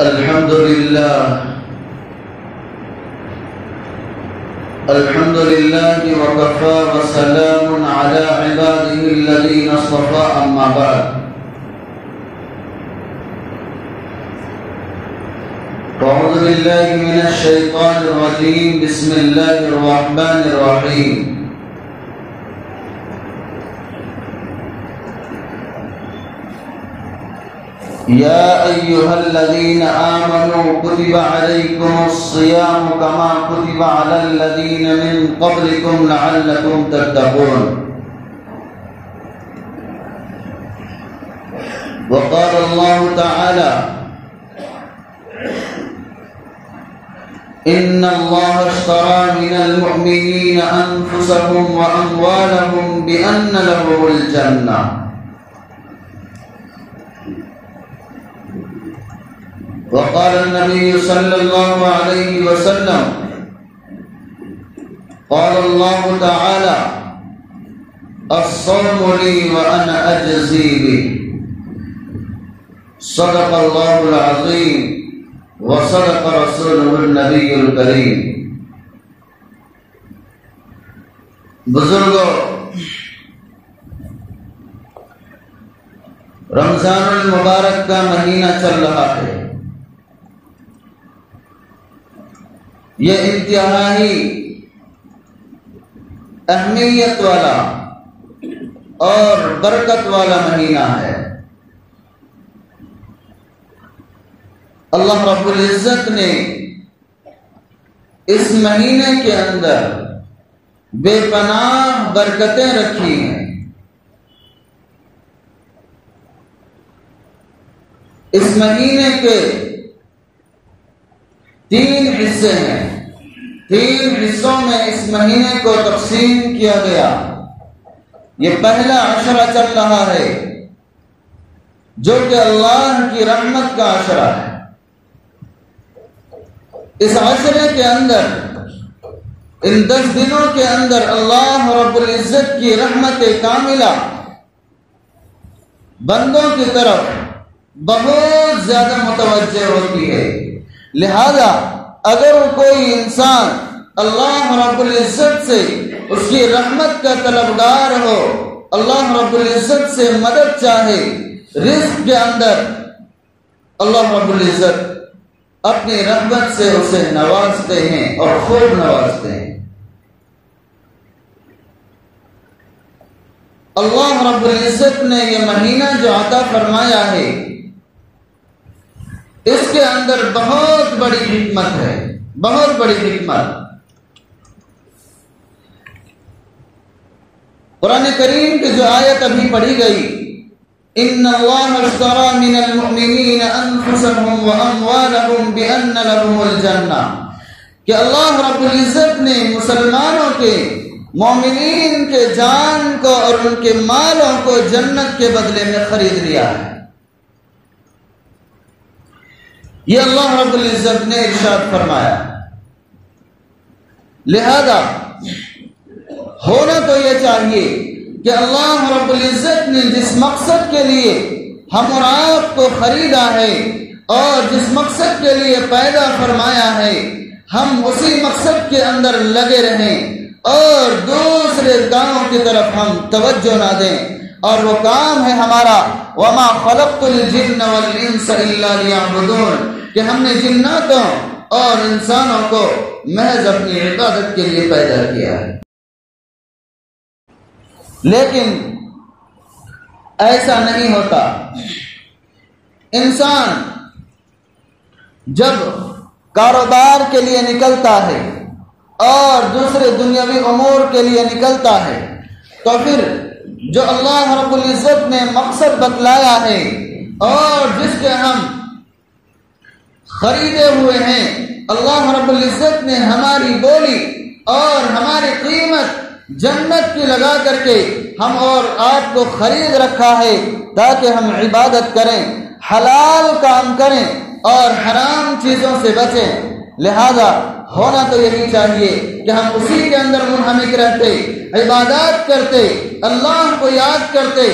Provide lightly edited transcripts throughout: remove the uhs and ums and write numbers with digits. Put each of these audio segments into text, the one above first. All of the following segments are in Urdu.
الحمد لله وكفى وسلام على عباده الذين اصطفى أما بعد أعوذ بالله من الشيطان الرجيم بسم الله الرحمن الرحيم يا أيها الذين آمنوا كتب عليكم الصيام كما كتب على الذين من قبلكم لعلكم تتقون وقال الله تعالى إن الله اشترى من المؤمنين أنفسهم وأموالهم بأن لهم الجنة وقال النبي صلى الله عليه وسلم قال الله تعالى الصوم لي وأنا أجزي به صدق الله العظيم وصدق رسوله النبي الكريم بزرگوں، رمضان المبارک کا مہینہ چل رہا ہے۔ یہ انتہائی اہمیت والا اور برکت والا مہینہ ہے۔ اللہ رب العزت نے اس مہینے کے اندر بے پناہ برکتیں رکھی ہیں۔ اس مہینے کے 3 حصے ہیں۔ 3 حصوں میں اس مہینے کو تقسیم کیا گیا۔ یہ پہلا عشرہ چل رہا ہے جو کہ اللہ کی رحمت کا عشرہ ہے۔ اس عشرے کے اندر، ان 10 دنوں کے اندر اللہ رب العزت کی رحمت کاملہ بندوں کی طرف بہت زیادہ متوجہ ہوتی ہے۔ لہذا اگر کوئی انسان اللہ رب العزت سے اس کی رحمت کا طلبگار ہو، اللہ رب العزت سے مدد چاہے، رزق کے اندر اللہ رب العزت اپنی رحمت سے اسے نوازتے ہیں اور خوب نوازتے ہیں۔ اللہ رب العزت نے یہ مہینہ جو عطا فرمایا ہے، اس کے اندر بہت بڑی حکمت ہے، بہت بڑی حکمت۔ قرآن کریم کی جو آیت ابھی پڑھی گئی، ان اللہ اشترى من المؤمنین انفسهم واموالهم بان لهم الجنہ، کہ اللہ رب العزت نے مسلمانوں کے، مومنین کے جان کو اور ان کے مالوں کو جنت کے بدلے میں خرید لیا ہے۔ یہ اللہ رب العزت نے ارشاد فرمایا۔ لہذا ہونا تو یہ چاہیے کہ اللہ رب العزت نے جس مقصد کے لیے ہم اور آپ کو خریدا ہے اور جس مقصد کے لیے پیدا فرمایا ہے، ہم اسی مقصد کے اندر لگے رہیں اور دوسرے کاموں کی طرف ہم توجہ نہ دیں۔ اور وہ کام ہے ہمارا وَمَا خَلَقْتُ الْجِنَّ وَالْإِنسَ إِلَّا لِيَعْبُدُونَ، کہ ہم نے جناتوں اور انسانوں کو محض اپنی عبادت کے لیے پیدا کیا ہے۔ لیکن ایسا نہیں ہوتا۔ انسان جب کاروبار کے لیے نکلتا ہے اور دوسرے دنیاوی امور کے لیے نکلتا ہے تو پھر جو اللہ رب العزت نے مقصد بتلایا ہے اور جس کے ہم خریدے ہوئے ہیں، اللہ رب العزت نے ہماری بولی اور ہماری قیمت جنت کی لگا کر کے ہم اور آپ کو خرید رکھا ہے تاکہ ہم عبادت کریں، حلال کام کریں اور حرام چیزوں سے بچیں۔ لہذا ہونا تو یہی چاہیے کہ ہم اسی کے اندر منہمک رہتے، عبادات کرتے، اللہ کو یاد کرتے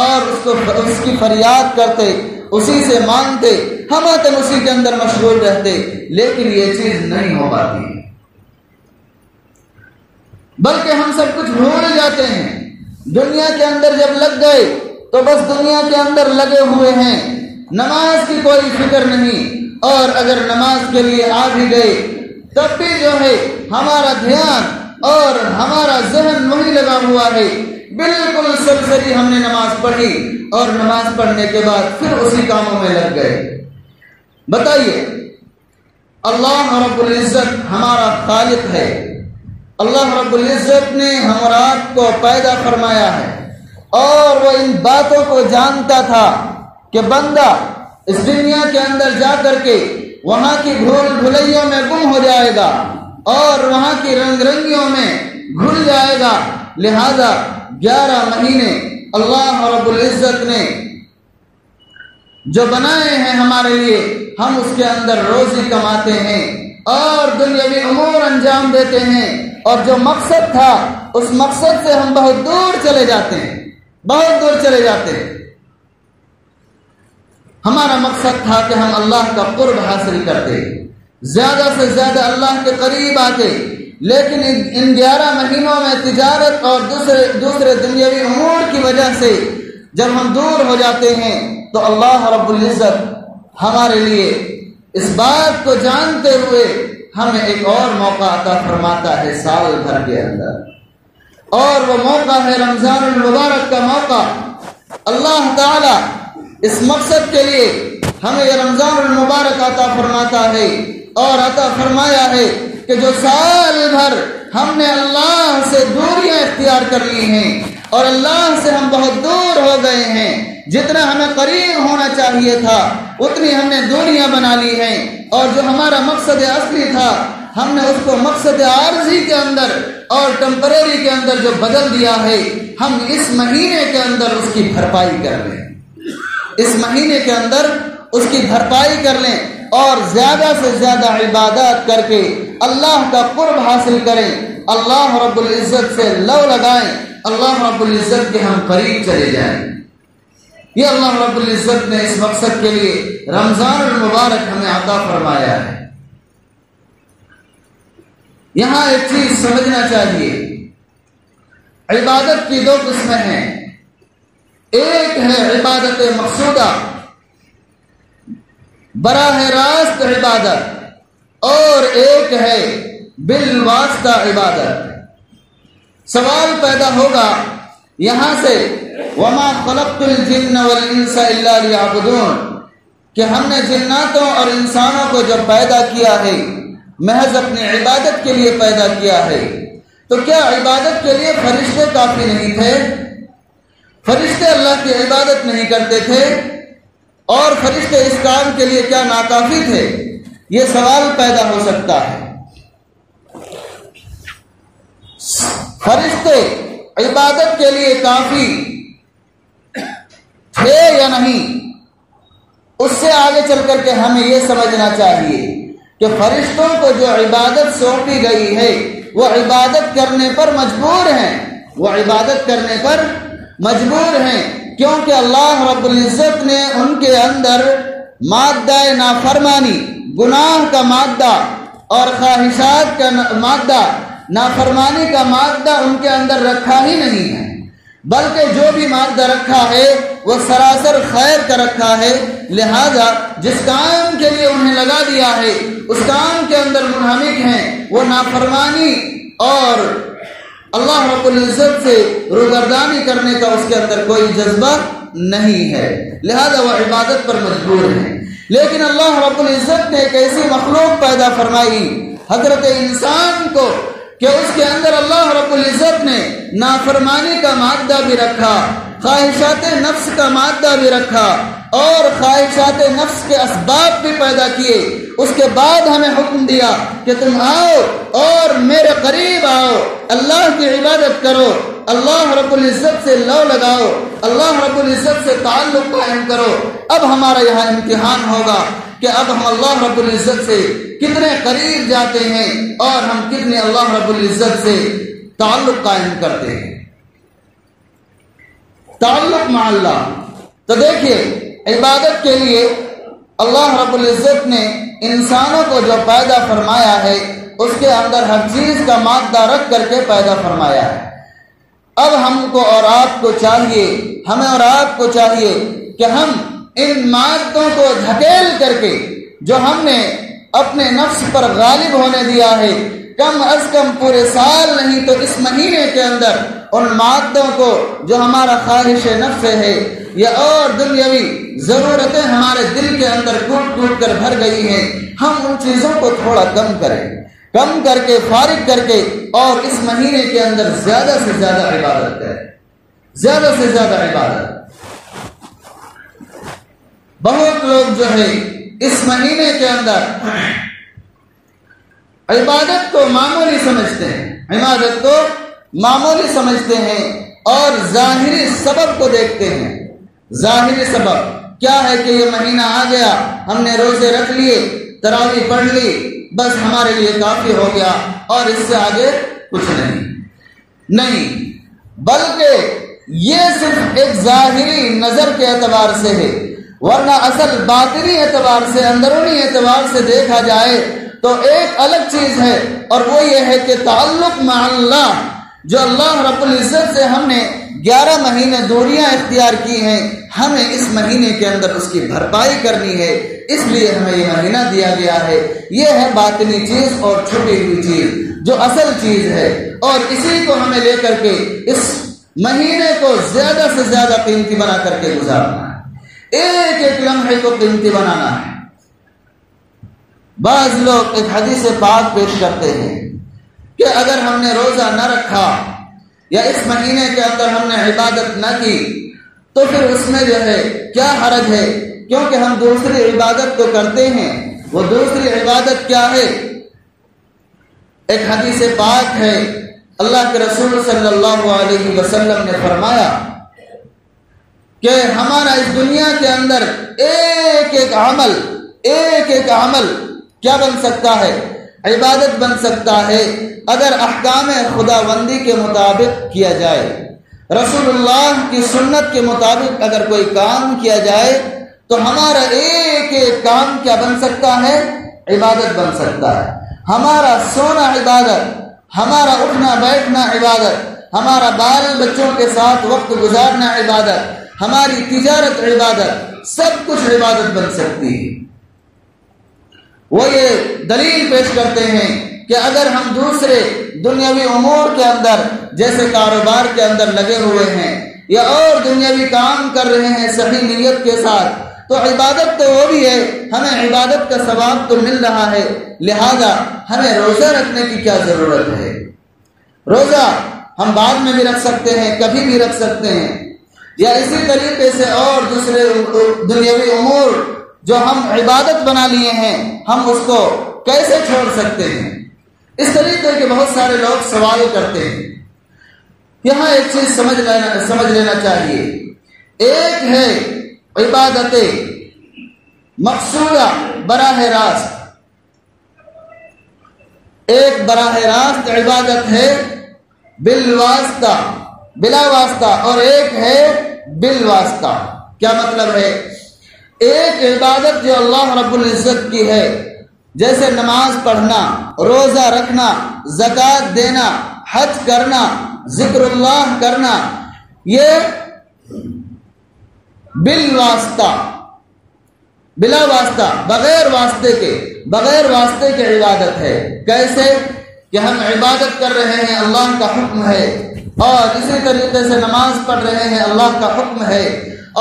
اور اس کی فریاد کرتے، اسی سے مانگتے، ہم آتے اسی کے اندر مشغول رہتے، لیکن یہ چیز نہیں ہو پاتی، بلکہ ہم سب کچھ بھول جاتے ہیں۔ دنیا کے اندر جب لگ گئے تو بس دنیا کے اندر لگے ہوئے ہیں، نماز کی کوئی فکر نہیں، اور اگر نماز کے لیے آ بھی گئے تب بھی جو ہے ہمارا دھیان اور ہمارا ذہن وہی لگا ہوا ہے، بالکل سرسری ہم نے نماز پڑھی اور نماز پڑھنے کے بعد پھر اسی کاموں میں لگ گئے۔ بتائیے، اللہ رب العزت ہمارا خالق ہے، اللہ رب العزت نے ہم اور آپ کو پیدا فرمایا ہے، اور وہ ان باتوں کو جانتا تھا کہ بندہ اس دنیا کے اندر جا کر کے وہاں کی بھول بھلیوں میں گم ہو جائے گا اور وہاں کی رنگ رنگیوں میں گھل جائے گا، لہذا 11 مہینے اللہ رب العزت نے جو بنائے ہیں ہمارے لیے، ہم اس کے اندر روزی کماتے ہیں اور دنیاوی امور انجام دیتے ہیں، اور جو مقصد تھا اس مقصد سے ہم بہت دور چلے جاتے ہیں، بہت دور چلے جاتے ہیں۔ ہمارا مقصد تھا کہ ہم اللہ کا قرب حاصل کرتے، زیادہ سے زیادہ اللہ کے قریب آتے، لیکن ان 11 مہینوں میں تجارت اور دوسرے دنیاوی امور کی وجہ سے جب ہم دور ہو جاتے ہیں تو اللہ رب العزت ہمارے لیے اس بات کو جانتے ہوئے ہمیں ایک اور موقع عطا فرماتا ہے سال بھر کے اندر، اور وہ موقع ہے رمضان المبارک کا موقع۔ اللہ تعالی اس مقصد کے لیے ہمیں یہ رمضان المبارک عطا فرماتا ہے، اور عطا فرمایا ہے کہ جو سال بھر ہم نے اللہ سے دوریاں اختیار کر لی ہیں اور اللہ سے ہم بہت دور ہو گئے ہیں، جتنا ہمیں قریب ہونا چاہیے تھا اتنی ہم نے دوریاں بنا لی ہیں، اور جو ہمارا مقصد اصلی تھا ہم نے اس کو مقصد عارضی کے اندر اور ٹیمپریری کے اندر جو بدل دیا ہے، ہم اس مہینے کے اندر اس کی بھرپائی کر لیں، اس مہینے کے اندر اس کی بھرپائی کر لیں اور زیادہ سے زیادہ عبادات کر کے اللہ کا قرب حاصل کریں، اللہ رب العزت سے لو لگائیں، اللہ رب العزت کے ہم قریب چلے جائیں۔ یہ اللہ رب العزت نے اس مقصد کے لیے رمضان المبارک ہمیں عطا فرمایا ہے۔ یہاں ایک چیز سمجھنا چاہیے، عبادت کی 2 قسمیں ہیں، ایک ہے عبادت مقصودہ، براہ راست عبادت، اور ایک ہے بالواسطہ عبادت۔ سوال پیدا ہوگا یہاں سے، وما خلقت الجن والانس الا ليعبدون، کہ ہم نے جناتوں اور انسانوں کو جب پیدا کیا ہے محض اپنی عبادت کے لیے پیدا کیا ہے، تو کیا عبادت کے لیے فرشتے کافی نہیں تھے؟ فرشتے اللہ کی عبادت نہیں کرتے تھے؟ اور فرشتے اس کام کے لیے کیا ناکافی تھے؟ یہ سوال پیدا ہو سکتا ہے۔ فرشتے عبادت کے لیے کافی تھے یا نہیں، اس سے آگے چل کر کے ہمیں یہ سمجھنا چاہیے کہ فرشتوں کو جو عبادت سونپی گئی ہے وہ عبادت کرنے پر مجبور ہیں، وہ عبادت کرنے پر مجبور ہیں، کیونکہ اللہ رب العزت نے ان کے اندر مادہ نافرمانی، گناہ کا مادہ اور خواہشات کا مادہ، نافرمانی کا مادہ ان کے اندر رکھا ہی نہیں ہے، بلکہ جو بھی مادہ رکھا ہے وہ سراسر خیر کا رکھا ہے، لہذا جس کام کے لیے انہیں لگا دیا ہے اس کام کے اندر منہمک ہیں، وہ نافرمانی اور اللہ رب العزت سے روگردانی کرنے کا اس کے اندر کوئی جذبہ نہیں ہے، لہذا وہ عبادت پر مجبور ہیں۔ لیکن اللہ رب العزت نے ایک ایسی مخلوق پیدا فرمائی حضرت انسان کو کہ اس کے اندر اللہ رب العزت نے نافرمانی کا مادہ بھی رکھا، خواہشات نفس کا مادہ بھی رکھا اور خواہشات نفس کے اسباب بھی پیدا کیے۔ اس کے بعد ہمیں حکم دیا کہ تم آؤ اور میرے قریب آؤ، اللہ کی عبادت کرو، اللہ رب العزت سے لو لگاؤ، اللہ رب العزت سے تعلق قائم کرو۔ اب ہمارا یہاں امتحان ہوگا کہ اب ہم اللہ رب العزت سے کتنے قریب جاتے ہیں اور ہم کتنے اللہ رب العزت سے تعلق قائم کرتے ہیں۔ تعلق مع اللہ، تو دیکھیے عبادت کے لیے اللہ رب العزت نے انسانوں کو جو پیدا فرمایا ہے اس کے اندر ہر چیز کا مادہ رکھ کر کے پیدا فرمایا ہے۔ اب ہم کو اور آپ کو چاہیے، ہمیں اور آپ کو چاہیے کہ ہم ان مادوں کو دھکیل کر کے جو ہم نے اپنے نفس پر غالب ہونے دیا ہے، کم از کم پورے سال نہیں تو اس مہینے کے اندر ان مادوں کو جو ہمارا خواہش نفس ہے یا اور دنیاوی ضرورتیں ہمارے دل کے اندر ٹوٹ ٹوٹ کر بھر گئی ہیں، ہم ان چیزوں کو تھوڑا کم کریں، کم کر کے فارغ کر کے اور اس مہینے کے اندر زیادہ سے زیادہ عبادت کریں، زیادہ سے زیادہ عبادت۔ بہت لوگ جو ہے اس مہینے کے اندر عبادت کو معمولی سمجھتے ہیں، عبادت کو معمولی سمجھتے ہیں اور ظاہری سبب کو دیکھتے ہیں۔ ظاہری سبب کیا ہے کہ یہ مہینہ آ گیا، ہم نے روزے رکھ لیے، تراویح پڑھ لی، بس ہمارے لیے کافی ہو گیا اور اس سے آگے کچھ نہیں، بلکہ یہ صرف ایک ظاہری نظر کے اعتبار سے ہے، ورنہ اصل باطنی اعتبار سے، اندرونی اعتبار سے دیکھا جائے تو ایک الگ چیز ہے، اور وہ یہ ہے کہ تعلق مع اللہ، جو اللہ رب العزت سے ہم نے 11 مہینے دوریاں اختیار کی ہیں، ہمیں اس مہینے کے اندر اس کی بھرپائی کرنی ہے، اس لیے ہمیں یہ مہینہ دیا گیا ہے۔ یہ ہے باطنی چیز اور چھپی ہوئی چیز جو اصل چیز ہے، اور اسی کو ہمیں لے کر کے اس مہینے کو زیادہ سے زیادہ قیمتی بنا کر کے گزارنا ہے، ایک ایک لمحے کو قیمتی بنانا ہے۔ بعض لوگ ایک حدیث پاک پیش کرتے ہیں کہ اگر ہم نے روزہ نہ رکھا یا اس مہینے کے اندر ہم نے عبادت نہ کی تو پھر اس میں جو ہے کیا حرج ہے، کیونکہ ہم دوسری عبادت تو کرتے ہیں۔ وہ دوسری عبادت کیا ہے؟ ایک حدیث پاک ہے، اللہ کے رسول صلی اللہ علیہ وسلم نے فرمایا کہ ہمارا اس دنیا کے اندر ایک ایک عمل کیا بن سکتا ہے؟ عبادت بن سکتا ہے، اگر احکام خداوندی کے مطابق کیا جائے، رسول اللہ کی سنت کے مطابق اگر کوئی کام کیا جائے تو ہمارا ایک ایک کام کیا بن سکتا ہے؟ عبادت بن سکتا ہے۔ ہمارا سونا عبادت، ہمارا اٹھنا بیٹھنا عبادت، ہمارا بال بچوں کے ساتھ وقت گزارنا عبادت، ہماری تجارت عبادت، سب کچھ عبادت بن سکتی ہے۔ وہ یہ دلیل پیش کرتے ہیں کہ اگر ہم دوسرے دنیاوی امور کے اندر جیسے کاروبار کے اندر لگے ہوئے ہیں یا اور دنیاوی کام کر رہے ہیں صحیح نیت کے ساتھ تو عبادت تو وہ بھی ہے، ہمیں عبادت کا ثواب تو مل رہا ہے، لہذا ہمیں روزہ رکھنے کی کیا ضرورت ہے؟ روزہ ہم بعد میں بھی رکھ سکتے ہیں، کبھی بھی رکھ سکتے ہیں، یا اسی طریقے سے اور دوسرے دنیاوی امور جو ہم عبادت بنا لیے ہیں ہم اس کو کیسے چھوڑ سکتے ہیں؟ اس طریقے کے بہت سارے لوگ سوال کرتے ہیں۔ یہاں ایک چیز سمجھ لینا چاہیے، ایک ہے عبادت مقصودہ براہ راست، ایک براہ راست عبادت ہے بالواسطہ بلا واسطہ، اور ایک ہے بالواسطہ۔ کیا مطلب ہے؟ ایک عبادت جو اللہ رب العزت کی ہے، جیسے نماز پڑھنا، روزہ رکھنا، زکوٰۃ دینا، حج کرنا، ذکر اللہ کرنا، یہ بالواسطہ بلا واسطہ بغیر واسطے کے عبادت ہے۔ کیسے کہ ہم عبادت کر رہے ہیں، اللہ کا حکم ہے، اور اسی طریقے سے نماز پڑھ رہے ہیں، اللہ کا حکم ہے،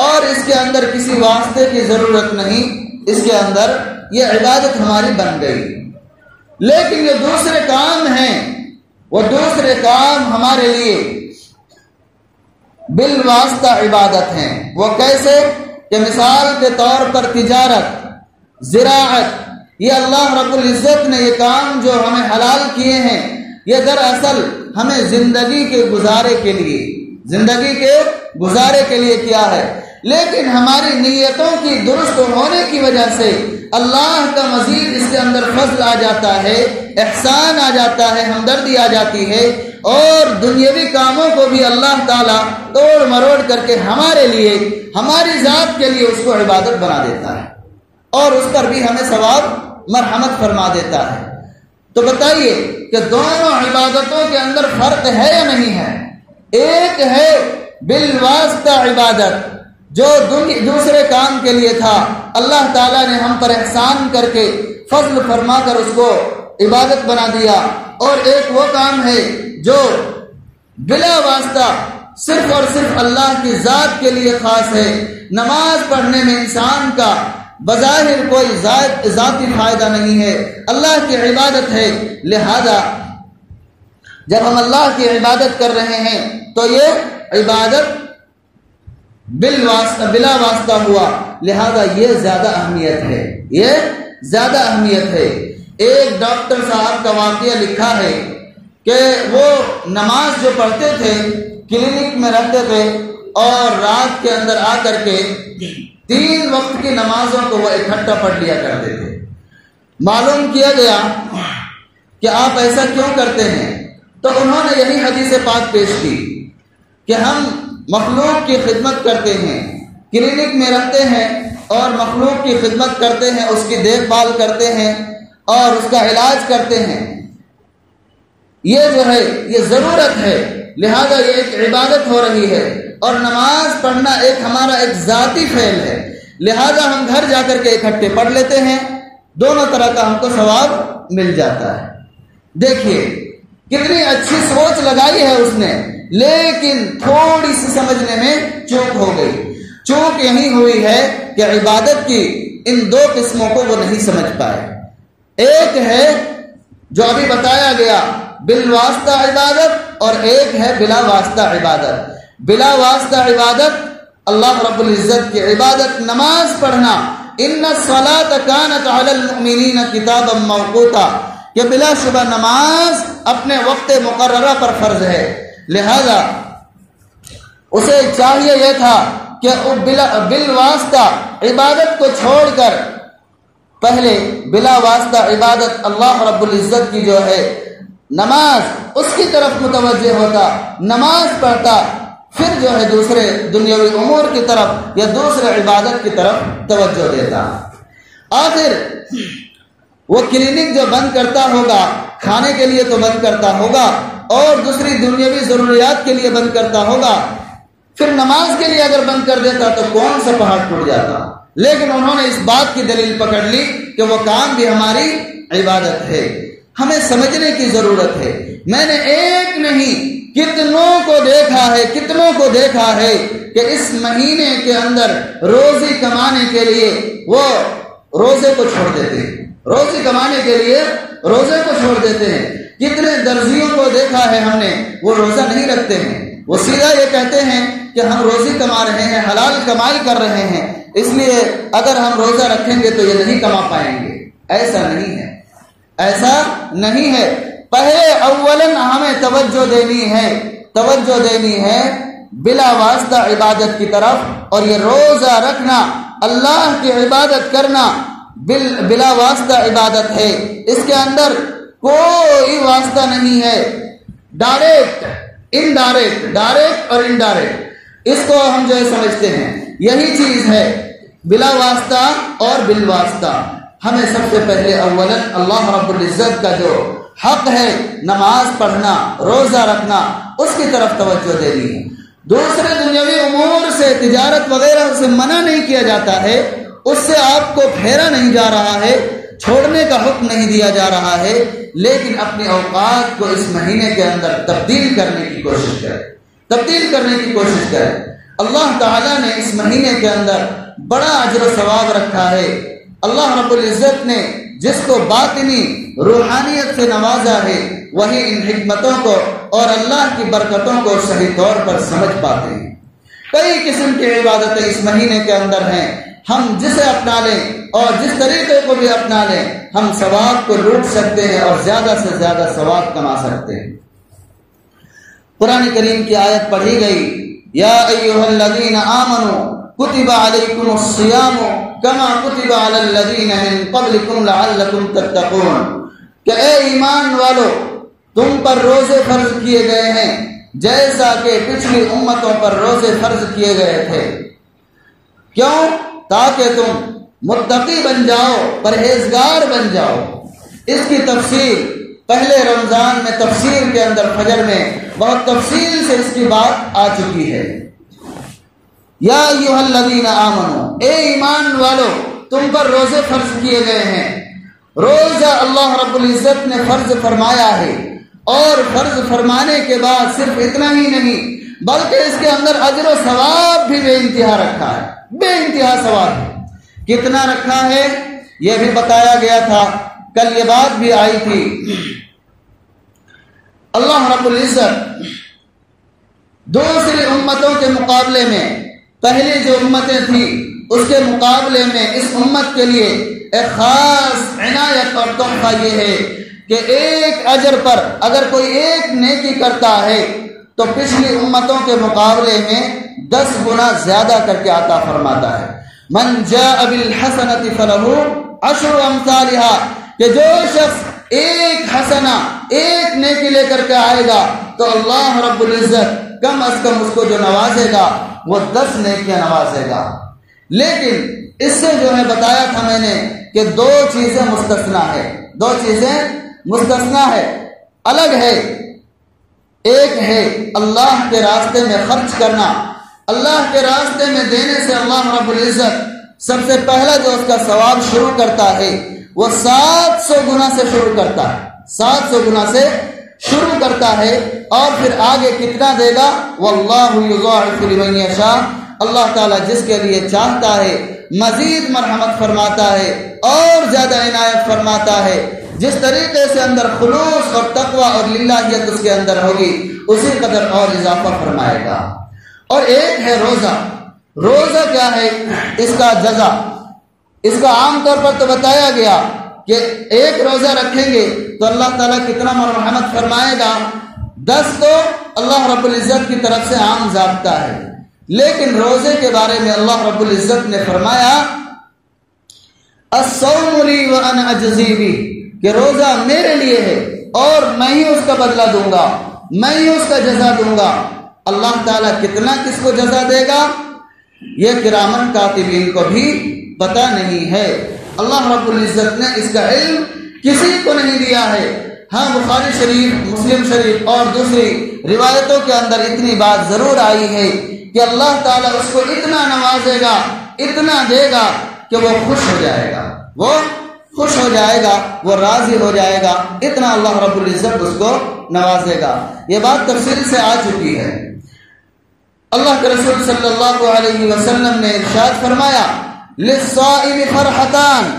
اور اس کے اندر کسی واسطے کی ضرورت نہیں، اس کے اندر یہ عبادت ہماری بن گئی۔ لیکن یہ دوسرے کام ہیں، وہ دوسرے کام ہمارے لیے بالواسطہ عبادت ہیں۔ وہ کیسے کہ مثال کے طور پر تجارت، زراعت، یہ اللہ رب العزت نے یہ کام جو ہمیں حلال کیے ہیں، یہ دراصل ہمیں زندگی کے گزارے کے لیے کیا ہے، لیکن ہماری نیتوں کی درست ہونے کی وجہ سے اللہ کا مزید اس کے اندر فضل آ جاتا ہے، احسان آ جاتا ہے، ہمدردی آ جاتی ہے، اور دنیاوی کاموں کو بھی اللہ تعالیٰ توڑ مروڑ کر کے ہمارے لیے، ہماری ذات کے لیے اس کو عبادت بنا دیتا ہے۔ اور اس پر بھی ہمیں ثواب مرحمت فرما دیتا ہے۔ تو بتائیے کہ دونوں عبادتوں کے اندر فرق ہے یا نہیں ہے؟ ایک ہے بالواسطہ عبادت جو دوسرے کام کے لیے تھا، اللہ تعالیٰ نے ہم پر احسان کر کے فضل فرما کر اس کو عبادت بنا دیا، اور ایک وہ کام ہے جو بلا واسطہ صرف اور صرف اللہ کی ذات کے لیے خاص ہے۔ نماز پڑھنے میں انسان کا بظاہر کوئی ذاتی فائدہ نہیں ہے، اللہ کی عبادت ہے، لہذا جب ہم اللہ کی عبادت کر رہے ہیں تو یہ عبادت بلا واسطہ ہوا، لہذا یہ زیادہ اہمیت ہے، یہ زیادہ اہمیت ہے۔ ایک ڈاکٹر صاحب کا واقعہ لکھا ہے کہ وہ نماز جو پڑھتے تھے کلینک میں رہتے تھے اور رات کے اندر آ کر کے 3 وقت کی نمازوں کو وہ اکٹھا پڑھ لیا کرتے تھے۔ معلوم کیا گیا کہ آپ ایسا کیوں کرتے ہیں، تو انہوں نے یہی حدیث پاک پیش کی کہ ہم مخلوق کی خدمت کرتے ہیں، کلینک میں رہتے ہیں اور مخلوق کی خدمت کرتے ہیں، اس کی دیکھ بھال کرتے ہیں اور اس کا علاج کرتے ہیں۔ یہ جو ہے یہ ضرورت ہے، لہذا یہ ایک عبادت ہو رہی ہے، اور نماز پڑھنا ہمارا ایک ذاتی فعل ہے، لہذا ہم گھر جا کر کے اکٹھے پڑھ لیتے ہیں، دونوں طرح کا ہم کو ثواب مل جاتا ہے۔ دیکھیے کتنی اچھی سوچ لگائی ہے اس نے، لیکن تھوڑی سی سمجھنے میں چوک ہو گئی۔ چوک یہی ہوئی ہے کہ عبادت کی ان 2 قسموں کو وہ نہیں سمجھ پائے۔ ایک ہے جو ابھی بتایا گیا بالواسطہ عبادت، اور ایک ہے بلا واسطہ عبادت۔ بلا واسطہ عبادت اللہ رب العزت کی عبادت، نماز پڑھنا، ان الصلاۃ کانت علی المؤمنین کتابا موقوتا، کہ بلا شبہ نماز اپنے وقت مقررہ پر فرض ہے، لہذا اسے چاہیے یہ تھا کہ بالواسطہ عبادت کو چھوڑ کر پہلے بلا واسطہ عبادت اللہ رب العزت کی جو ہے نماز، اس کی طرف متوجہ ہوتا، نماز پڑھتا، پھر جو ہے دوسرے دنیاوی امور کی طرف یا دوسرے عبادت کی طرف توجہ دیتا۔ آخر وہ کلینک جو بند کرتا ہوگا، کھانے کے لیے تو بند کرتا ہوگا اور دوسری دنیاوی ضروریات کے لیے بند کرتا ہوگا، پھر نماز کے لیے اگر بند کر دیتا تو کون سا پہاڑ ٹوٹ جاتا۔ لیکن انہوں نے اس بات کی دلیل پکڑ لی کہ وہ کام بھی ہماری عبادت ہے۔ ہمیں سمجھنے کی ضرورت ہے۔ میں نے ایک نہیں کتنوں کو دیکھا ہے کہ اس مہینے کے اندر روزی کمانے کے لیے وہ روزے کو چھوڑ دیتے ہیں، روزی کمانے کے لیے روزے کو چھوڑ دیتے ہیں۔ کتنے درزیوں کو دیکھا ہے ہم نے، وہ روزہ نہیں رکھتے ہیں، وہ سیدھا یہ کہتے ہیں کہ ہم روزی کما رہے ہیں، حلال کمائی کر رہے ہیں، اس لیے اگر ہم روزہ رکھیں گے تو یہ نہیں کما پائیں گے۔ ایسا نہیں ہے، ایسا نہیں ہے۔ پہلے اولاً ہمیں توجہ دینی ہے بلا واسطہ عبادت کی طرف، اور یہ روزہ رکھنا، اللہ کی عبادت کرنا بلا واسطہ عبادت ہے۔ اس کے اندر کوئی واسطہ نہیں ہے، ڈائریکٹ اور انڈائریکٹ، اس کو ہم جو ہے سمجھتے ہیں، یہی چیز ہے بلا واسطہ اور بالواسطہ۔ ہمیں سب سے پہلے اولاً اللہ رب العزت کا جو حق ہے نماز پڑھنا، روزہ رکھنا، اس کی طرف توجہ دینی ہے۔ دوسرے دنیاوی امور سے، تجارت وغیرہ سے منع نہیں کیا جاتا ہے، اس سے آپ کو پھیرا نہیں جا رہا ہے، چھوڑنے کا حکم نہیں دیا جا رہا ہے، لیکن اپنے اوقات کو اس مہینے کے اندر تبدیل کرنے کی کوشش کریں۔ اللہ تعالیٰ نے اس مہینے کے اندر بڑا اجر و ثواب رکھا ہے۔ اللہ رب العزت نے جس کو باطنی روحانیت سے نوازا ہے، وہی ان حکمتوں کو اور اللہ کی برکتوں کو صحیح طور پر سمجھ پاتے ہیں۔ کئی قسم کی عبادتیں اس مہینے کے اندر ہیں، ہم جسے اپنا لیں اور جس طریقے کو بھی اپنا لیں، ہم ثواب کو لوٹ سکتے ہیں اور زیادہ سے زیادہ ثواب کما سکتے ہیں۔ قرآن کریم کی آیت پڑھی گئی، یا ایھا الذین آمنوا کتب علیکم الصیام کما کتب علی الذین من قبلکم لعلکم تتقون، کہ اے ایمان والو، تم پر روزے فرض کیے گئے ہیں جیسا کہ پچھلی امتوں پر روزے فرض کیے گئے تھے۔ کیوں؟ تاکہ تم متقی بن جاؤ، پرہیزگار بن جاؤ۔ اس کی تفصیل پہلے رمضان میں تفسیر کے اندر فجر میں بہت تفصیل سے اس کی بات آ چکی ہے۔ یا ایھا الذین آمنو، اے ایمان والو، تم پر روزے فرض کیے گئے ہیں۔ روزہ اللہ رب العزت نے فرض فرمایا ہے، اور فرض فرمانے کے بعد صرف اتنا ہی نہیں بلکہ اس کے اندر اجر و ثواب بھی بے انتہا رکھا ہے، بے انتہا ثواب ہے۔ کتنا رکھا ہے یہ بھی بتایا گیا تھا، کل یہ بات بھی آئی تھی۔ اللہ رب العزت دوسری امتوں کے مقابلے میں، پہلی جو امتیں تھیں اس کے مقابلے میں اس امت کے لیے ایک خاص عنایت اور تحفہ یہ ہے کہ ایک اجر پر اگر کوئی ایک نیکی کرتا ہے تو پچھلی امتوں کے مقابلے میں 10 گنا زیادہ کر کے عطا فرماتا ہے۔ من جاء بالحسنۃ فلہ عشر امثالها، کہ جو شخص ایک حسنہ، ایک نیکی لے کر کے آئے گا تو اللہ رب العزت کم از کم اس کو جو نوازے گا وہ 10 نیکیاں نوازے گا۔ لیکن اس سے جو ہے بتایا تھا میں نے کہ 2 چیزیں مستثنا ہے، 2 چیزیں مستثنا ہے، الگ ہے۔ ایک ہے اللہ کے راستے میں خرچ کرنا، اللہ کے راستے میں دینے سے اللہ رب العزت سب سے پہلا جو اس کا ثواب شروع کرتا ہے وہ 700 گنا سے شروع کرتا ہے، 700 گنا سے شروع کرتا ہے، اور پھر آگے کتنا دے گا؟ واللہ یضاعف لمن یشاء، اللہ تعالیٰ جس کے لیے چاہتا ہے مزید مرحمت فرماتا ہے اور زیادہ عنایت فرماتا ہے۔ جس طریقے سے اندر خلوص اور تقوی اور للہیت اس کے اندر ہوگی اسی قدر اور اضافہ فرمائے گا۔ اور ایک ہے روزہ۔ روزہ کیا ہے؟ اس کا جزا، اس کا عام طور پر تو بتایا گیا کہ ایک روزہ رکھیں گے تو اللہ تعالیٰ کتنا مرحمت فرمائے گا، 10 تو اللہ رب العزت کی طرف سے عام ضابطہ ہے۔ لیکن روزے کے بارے میں اللہ رب العزت نے فرمایا الصوم لی وانا اجزی بہ، کہ روزہ میرے لیے ہے اور میں ہی اس کا بدلہ دوں گا، میں ہی اس کا جزا دوں گا۔ اللہ تعالیٰ کتنا کس کو جزا دے گا یہ کرامن کاتبین کو بھی پتہ نہیں ہے۔ اللہ رب العزت نے اس کا علم کسی کو نہیں دیا ہے۔ ہاں بخاری شریف، مسلم شریف اور دوسری روایتوں کے اندر اتنی بات ضرور آئی ہے کہ اللہ تعالیٰ اس کو اتنا نوازے گا، اتنا دے گا کہ وہ خوش ہو جائے گا، وہ خوش ہو جائے گا، وہ راضی ہو جائے گا، اتنا اللہ رب العزت اس کو نوازے گا۔ یہ بات تفصیل سے آ چکی ہے۔ اللہ کے رسول صلی اللہ علیہ وسلم نے ارشاد فرمایا للصائم فرحتان،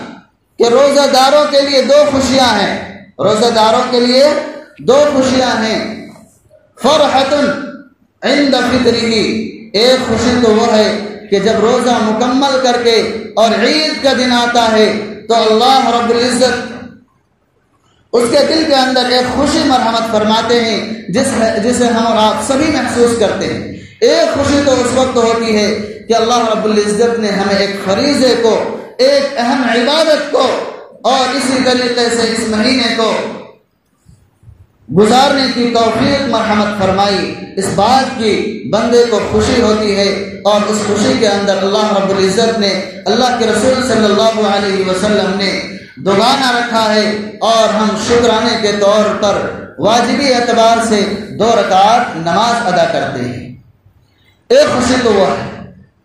کہ روزہ داروں کے لیے 2 خوشیاں ہیں، روزہ داروں کے لیے 2 خوشیاں ہیں۔ فرحۃ عند فطرہ، ایک خوشی تو وہ ہے کہ جب روزہ مکمل کر کے اور عید کا دن آتا ہے تو اللہ رب العزت اس کے دل کے اندر ایک خوشی مرحمت فرماتے ہیں جسے ہم اور آپ سبھی محسوس کرتے ہیں۔ ایک خوشی تو اس وقت ہوتی ہے کہ اللہ رب العزت نے ہمیں ایک فریضے کو، ایک اہم عبادت کو اور اسی طریقے سے اس مہینے کو گزارنے کی توفیق مرحمت فرمائی، اس بات کی بندے کو خوشی ہوتی ہے، اور اس خوشی کے اندر اللہ رب العزت نے، اللہ کے رسول صلی اللہ علیہ وسلم نے دوگانا رکھا ہے، اور ہم شکرانے کے طور پر واجبی اعتبار سے 2 رکعات نماز ادا کرتے ہیں۔ ایک خوشی تو وہ ہے۔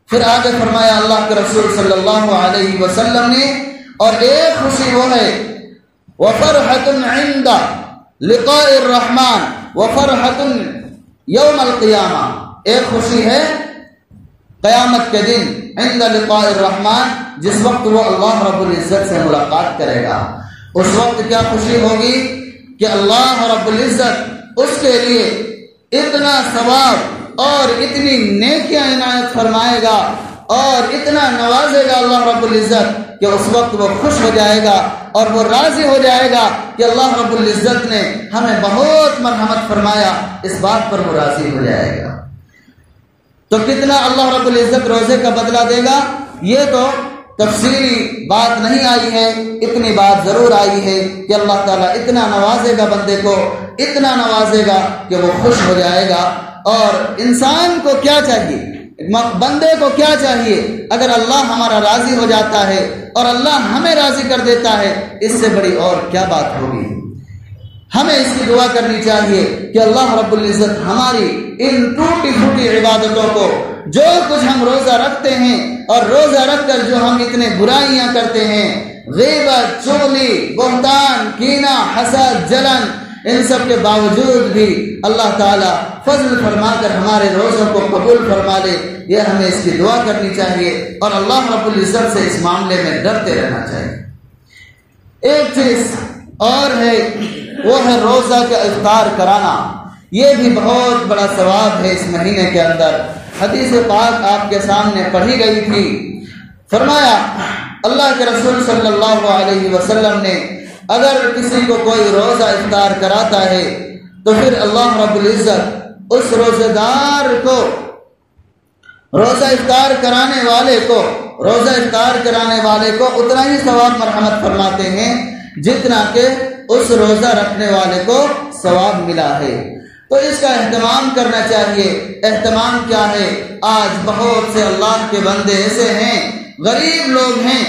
پھر آگے فرمایا اللہ کے رسول صلی اللہ علیہ وسلم نے، اور ایک خوشی وہ ہے وَفَرْحَةٌ عِنْدَ لقاء الرحمن وفرحۃ یوم القیامہ، ایک خوشی ہے قیامت کے دن عند لقاء الرحمن، جس وقت وہ اللہ رب العزت سے ملاقات کرے گا۔ اس وقت کیا خوشی ہوگی کہ اللہ رب العزت اس کے لیے اتنا ثواب اور اتنی نیکیاں عنایت فرمائے گا اور اتنا نوازے گا اللہ رب العزت کہ اس وقت وہ خوش ہو جائے گا اور وہ راضی ہو جائے گا کہ اللہ رب العزت نے ہمیں بہت مرحمت فرمایا، اس بات پر وہ راضی ہو جائے گا۔ تو کتنا اللہ رب العزت روزے کا بدلہ دے گا یہ تو تفصیلی بات نہیں آئی ہے، اتنی بات ضرور آئی ہے کہ اللہ تعالیٰ اتنا نوازے گا بندے کو، اتنا نوازے گا کہ وہ خوش ہو جائے گا۔ اور انسان کو کیا چاہیے؟ بندے کو کیا چاہیے؟ اگر اللہ ہمارا راضی ہو جاتا ہے اور اللہ ہمیں راضی کر دیتا ہے، اس سے بڑی اور کیا بات ہوگی؟ ہمیں اس کی دعا کرنی چاہیے کہ اللہ رب العزت ہماری ان ٹوٹی پھوٹی عبادتوں کو، جو کچھ ہم روزہ رکھتے ہیں اور روزہ رکھ کر جو ہم اتنے برائیاں کرتے ہیں، غیبت، چغلی، بہتان، کینہ، حسد، جلن، ان سب کے باوجود بھی اللہ تعالیٰ فضل فرما کر ہمارے روزوں کو قبول فرما لے، یہ ہمیں اس کی دعا کرنی چاہیے اور اللہ رب العزت سے اس معاملے میں ڈرتے رہنا چاہیے۔ ایک چیز اور ہے، وہ ہے روزہ کا افطار کرانا۔ یہ بھی بہت بڑا ثواب ہے اس مہینے کے اندر۔ حدیث پاک آپ کے سامنے پڑھی گئی تھی، فرمایا اللہ کے رسول صلی اللہ علیہ وسلم نے اگر کسی کو کوئی روزہ افطار کراتا ہے تو پھر اللہ رب العزت اس روزہ دار کو، روزہ افطار کرانے والے کو اتنا ہی ثواب مرحمت فرماتے ہیں جتنا کہ اس روزہ رکھنے والے کو ثواب ملا ہے۔ تو اس کا اہتمام کرنا چاہیے۔ اہتمام کیا ہے؟ آج بہت سے اللہ کے بندے ایسے ہیں، غریب لوگ ہیں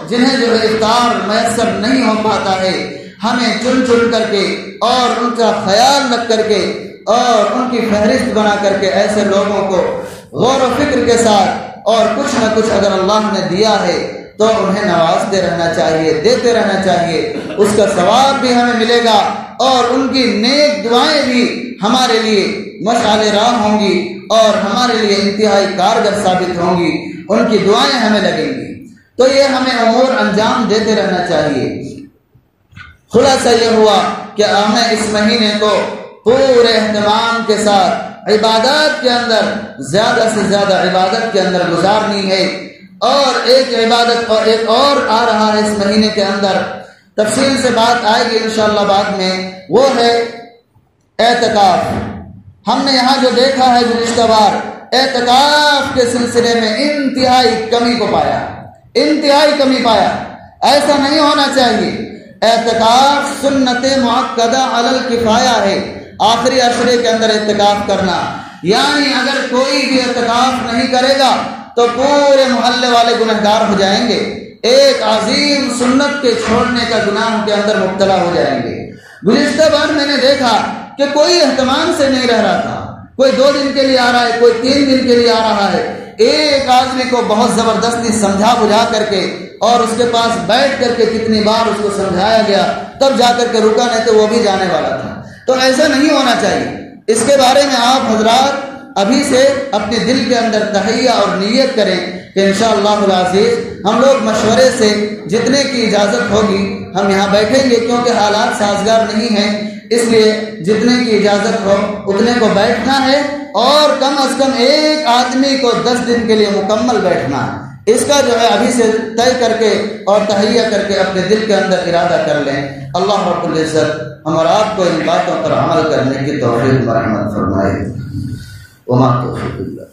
جنہیں جو ہے افطار میسر نہیں ہو پاتا ہے۔ ہمیں چن چن کر کے اور ان کا خیال رکھ کر کے اور ان کی فہرست بنا کر کے ایسے لوگوں کو غور و فکر کے ساتھ اور کچھ نہ کچھ اگر اللہ نے دیا ہے تو انہیں نوازتے رہنا چاہیے، دیتے رہنا چاہیے۔ اس کا ثواب بھی ہمیں ملے گا اور ان کی نیک دعائیں بھی ہمارے لیے مشعل راہ ہوں گی اور ہمارے لیے انتہائی کارگر ثابت ہوں گی، ان کی دعائیں ہمیں لگیں گی۔ تو یہ ہمیں امور انجام دیتے رہنا چاہیے۔ خلاصہ یہ ہوا کہ ہمیں اس مہینے کو پورے اہتمام کے ساتھ عبادات کے اندر، زیادہ سے زیادہ عبادت کے اندر گزارنی ہے۔ اور ایک عبادت اور ایک اور آ رہا ہے اس مہینے کے اندر، تفصیل سے بات آئے گی انشاءاللہ بعد میں، وہ ہے اعتکاف۔ ہم نے یہاں جو دیکھا ہے گزشتہ بار، اعتکاف کے سلسلے میں انتہائی کمی پایا۔ ایسا نہیں ہونا چاہیے۔ اعتکاف سنت مؤکدہ علی الکفایہ ہے، آخری عشرے کے اندر اعتکاف کرنا، یعنی اگر کوئی بھی اعتکاف نہیں کرے گا تو پورے محلے والے گنہگار ہو جائیں گے، ایک عظیم سنت کے چھوڑنے کا گناہ کے اندر مبتلا ہو جائیں گے۔ گزشتہ بار میں نے دیکھا کہ کوئی اہتمام سے نہیں رہ رہا تھا، کوئی 2 دن کے لیے آ رہا ہے، کوئی 3 دن کے لیے آ رہا ہے۔ ایک آدمی کو بہت زبردستی سمجھا بجھا کر کے اور اس کے پاس بیٹھ کر کے کتنی بار اس کو سمجھایا گیا، تب جا کر کے رکا، نہیں تو وہ بھی جانے والا تھا۔ تو ایسا نہیں ہونا چاہیے۔ اس کے بارے میں آپ حضرات ابھی سے اپنے دل کے اندر تہیہ اور نیت کریں کہ انشاءاللہ العزیز ہم لوگ مشورے سے جتنے کی اجازت ہوگی ہم یہاں بیٹھیں گے، کیونکہ حالات سازگار نہیں ہیں، اس لیے جتنے کی اجازت ہو اتنے کو بیٹھنا ہے اور کم از کم ایک آدمی کو 10 دن کے لیے مکمل بیٹھنا ہے۔ اس کا جو ہے ابھی سے طے کر کے اور تہیہ کر کے اپنے دل کے اندر ارادہ کر لیں۔ اللہ رب العزت ہم اور آپ کو ان باتوں پر عمل کرنے کی توفیق مرحمت فرمائے۔ وما توفیق اللہ